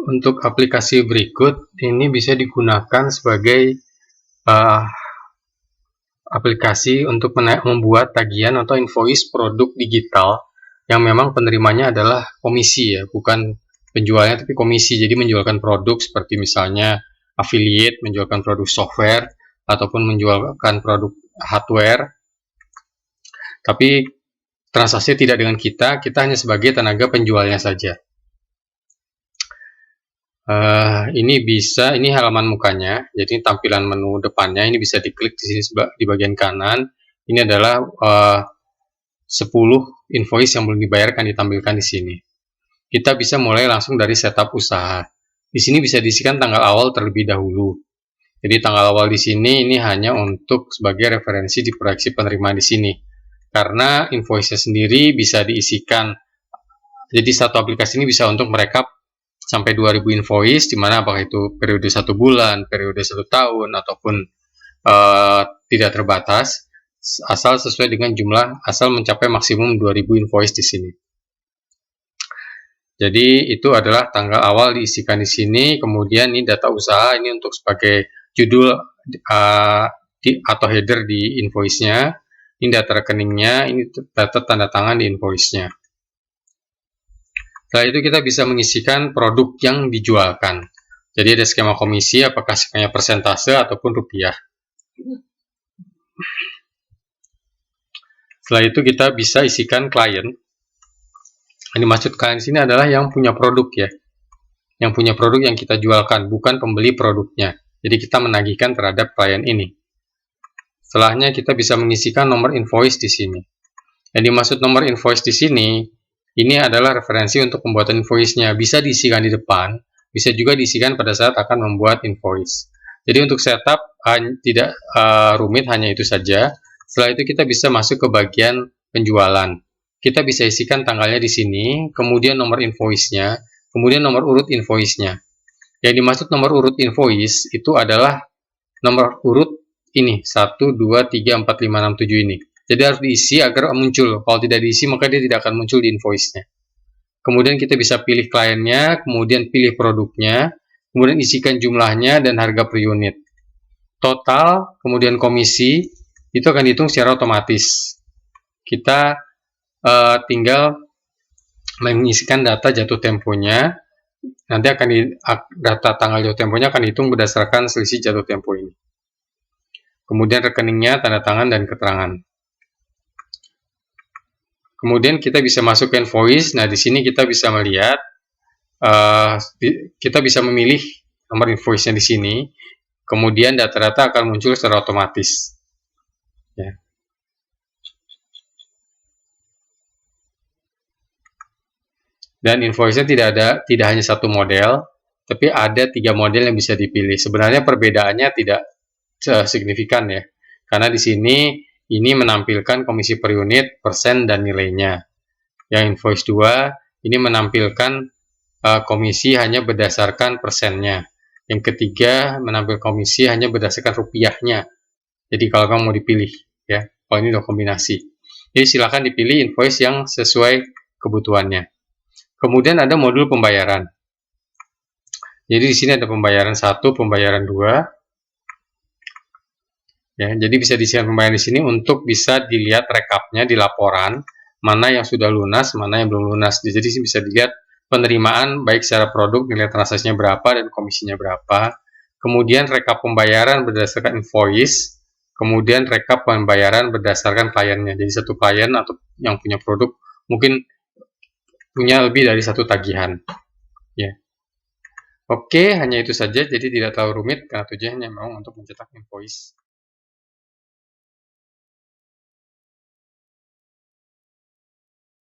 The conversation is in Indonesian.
untuk aplikasi berikut ini bisa digunakan sebagai aplikasi untuk membuat tagihan atau invoice produk digital yang memang penerimanya adalah komisi ya, bukan penjualnya tapi komisi. Jadi menjualkan produk seperti misalnya affiliate, menjualkan produk software ataupun menjualkan produk hardware. Tapi transaksi tidak dengan kita hanya sebagai tenaga penjualnya saja. Ini halaman mukanya, jadi tampilan menu depannya ini bisa diklik di sini di bagian kanan. Ini adalah 10 invoice yang belum dibayarkan ditampilkan di sini. Kita bisa mulai langsung dari setup usaha. Di sini bisa diisikan tanggal awal terlebih dahulu. Jadi tanggal awal di sini ini hanya untuk sebagai referensi di proyeksi penerimaan di sini. Karena invoice-nya sendiri bisa diisikan. Jadi satu aplikasi ini bisa untuk merekap sampai 2000 invoice, dimana apakah itu periode 1 bulan, periode 1 tahun, ataupun tidak terbatas, asal sesuai dengan jumlah, asal mencapai maksimum 2000 invoice di sini. Jadi itu adalah tanggal awal diisikan di sini, kemudian ini data usaha, ini untuk sebagai judul atau header di invoice-nya, ini data rekeningnya, ini data tanda tangan di invoice-nya. Setelah itu kita bisa mengisikan produk yang dijualkan. Jadi ada skema komisi, apakah skemanya persentase ataupun rupiah. Setelah itu kita bisa isikan klien. Yang dimaksud klien di sini adalah yang punya produk ya. Yang punya produk yang kita jualkan, bukan pembeli produknya. Jadi kita menagihkan terhadap klien ini. Setelahnya kita bisa mengisikan nomor invoice di sini. Yang dimaksud nomor invoice di sini, ini adalah referensi untuk pembuatan invoice-nya. Bisa diisikan di depan, bisa juga diisikan pada saat akan membuat invoice. Jadi untuk setup tidak rumit, hanya itu saja. Setelah itu kita bisa masuk ke bagian penjualan. Kita bisa isikan tanggalnya di sini, kemudian nomor invoice-nya, kemudian nomor urut invoice-nya. Yang dimaksud nomor urut invoice itu adalah nomor urut ini, 1, 2, 3, 4, 5, 6, 7 ini. Jadi harus diisi agar muncul. Kalau tidak diisi, maka dia tidak akan muncul di invoice-nya. Kemudian kita bisa pilih kliennya, kemudian pilih produknya, kemudian isikan jumlahnya dan harga per unit. Total, kemudian komisi, itu akan dihitung secara otomatis. Kita tinggal mengisikan data jatuh temponya. Nanti data tanggal jatuh temponya akan dihitung berdasarkan selisih jatuh tempo ini. Kemudian rekeningnya, tanda tangan, dan keterangan. Kemudian kita bisa masuk ke invoice. Nah, di sini kita bisa melihat, kita bisa memilih nomor invoice-nya di sini. Kemudian data-data akan muncul secara otomatis. Ya. Dan invoice-nya tidak hanya satu model, tapi ada 3 model yang bisa dipilih. Sebenarnya perbedaannya tidak signifikan ya, karena di sini ini menampilkan komisi per unit, persen, dan nilainya. Yang invoice 2 ini menampilkan komisi hanya berdasarkan persennya. Yang ketiga menampilkan komisi hanya berdasarkan rupiahnya. Jadi kalau kamu mau dipilih ya, kalau ini udah kombinasi. Jadi silakan dipilih invoice yang sesuai kebutuhannya. Kemudian ada modul pembayaran. Jadi di sini ada pembayaran 1, pembayaran 2. Ya, jadi bisa diisikan pembayaran di sini untuk bisa dilihat rekapnya di laporan, mana yang sudah lunas, mana yang belum lunas. Jadi bisa dilihat penerimaan baik secara produk, nilai transaksinya berapa dan komisinya berapa. Kemudian rekap pembayaran berdasarkan invoice, kemudian rekap pembayaran berdasarkan kliennya. Jadi satu klien atau yang punya produk mungkin punya lebih dari satu tagihan. Ya. Oke, hanya itu saja. Jadi tidak terlalu rumit karena tujuannya memang untuk mencetak invoice.